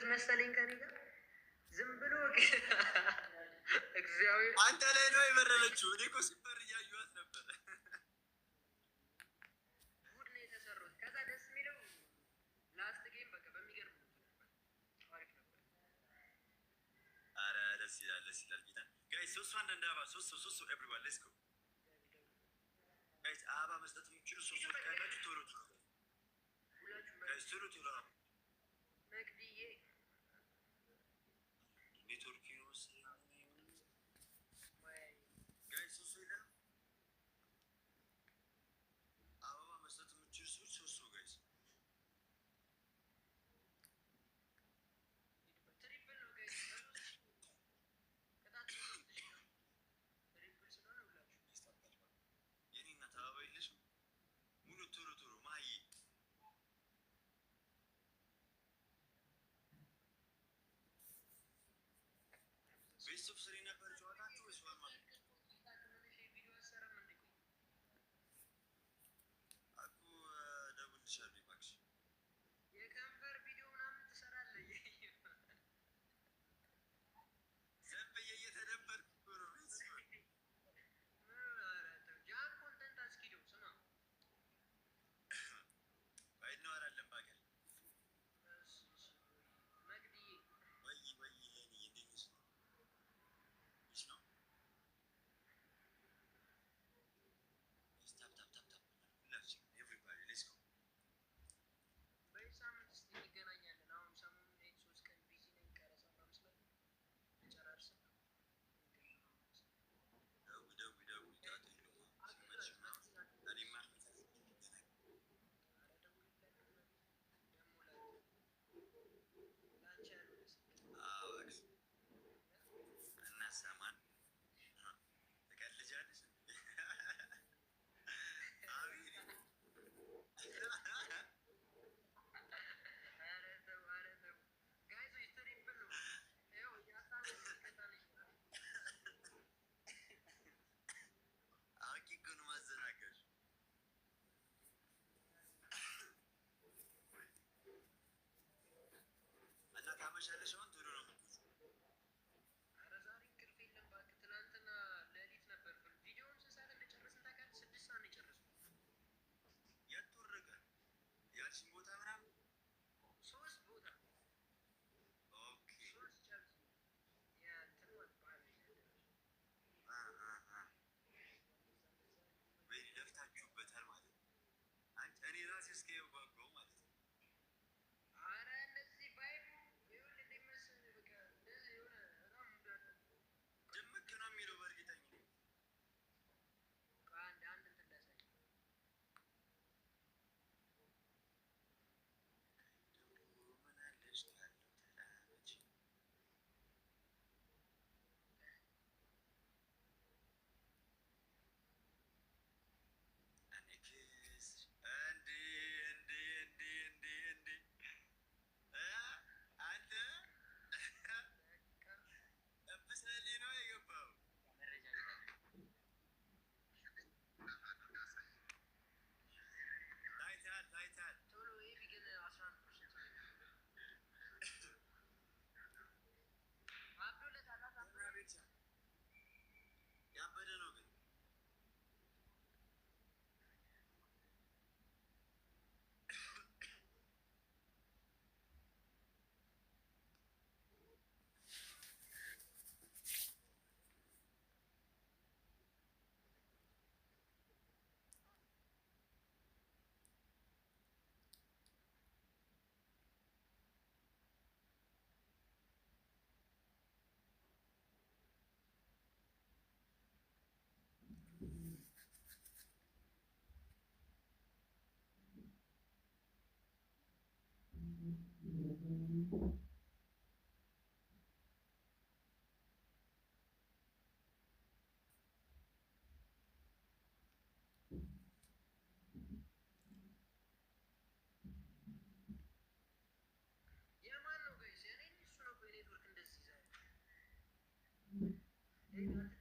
መሰለኝ ከኔ ጋር ዝም ብሎ እግዚአብሔር አንተ ላይ ነው የበረረችው። እኔ እኮ ሲበር እያየኋት ነበር። ጉድ ነው የተሰሩት። ከዛ ደስ የሚለው ላስት ጌም በቃ በሚገርም አሪፍ ነበር። ኧረ ደስ ይላል፣ ደስ ይላል። ጌታ ጋይስ ሶስት አንድ እንዳባ ሶስት ኤቭሪዋን ሌትስ ጎ ጋይስ። አበባ መስጠት የሚችሉ ሶስት ካላችሁ ቶሎ ጋይስ ቶሎ መቅድዬ ኔትወርክ ነው ጋይስ ሶስት ይላል። አበባ መስጠት የሚችሉ ሶስት ጋይስ ትሪፕል ነው ጋይስ። ከታች ትሪፕል ስለሆነ ሁላችሁ የኔ እናት አበባ የለሽም ሙሉ ቶሎ ማይ ቤስት ኦፍ ስሪ ነበር ጨዋታችሁ ወይስ ዋልማ? አኩ ደውልልሻለሁ እባክሽ። የከንፈር ቪዲዮ ምናምን ትሰራለህ? ዝም ብዬ እየተደበርኩ እኮ ነው። ጃን ኮንተንት አስኪደው ስማ እናወራለን በአገር መቅድዬ ወይ ሄኒ እንዴት ነሽ? ነው ሁላችን ኤቭሪባዲ ሌትስ ጎ በሳምንት ውስጥ እንገናኛለን። አሁን ሰሞኑን ይሄን 3 ቀን ቢዚ ነኝ። ቀረጻ ምናምን ስላለ እንጨራርስና ደውይ እናሰማን ትቀልጃለሽ። አውቄ እኮ ነው ማዘናገር። እና ታመሻለሽ አሁን ቶሎ ነው የምትውይው? ኧረ ዛሬ እንቅልፍ የለም እባክህ። ትናንትና ሌሊት ነበር ቪዲዮውን ስንት ሰዓት እንደጨረስን ታውቃለህ? 6 ሰዓት ነው የጨረስኩት። የት ወረቀ ያልሽኝ ቦታ ምናምን 3 ቦታ ኦኬ 3 ጨርስ የእንትን ወጥቷል። ወይ ለፍታችሁበታል ማለት ነው። እኔ ራሴ እስከ የጓጓው ማለት ነው። ኧረ እነዚህ ባይሉ ይኸውልህ እንዴት መሰለህ በቃ እንደዚህ የሆነ በጣም ሙዳለ ድምቅ ነው የሚለው በእርግጠኝነት አንድ እንትን ላሳይ። ምን አለሽ ካለው ተላመች አኔክስ እንዴ አንተ እብሰሌ ነው የገባው። ታይታል ቶሎ ይሄ ግን 11% አብዶለታል። ያበደ ነው ግን የማን ነው ጋይስ? የኔ እሱ ነው በኔትወርክ እንደዚህ ይዛል።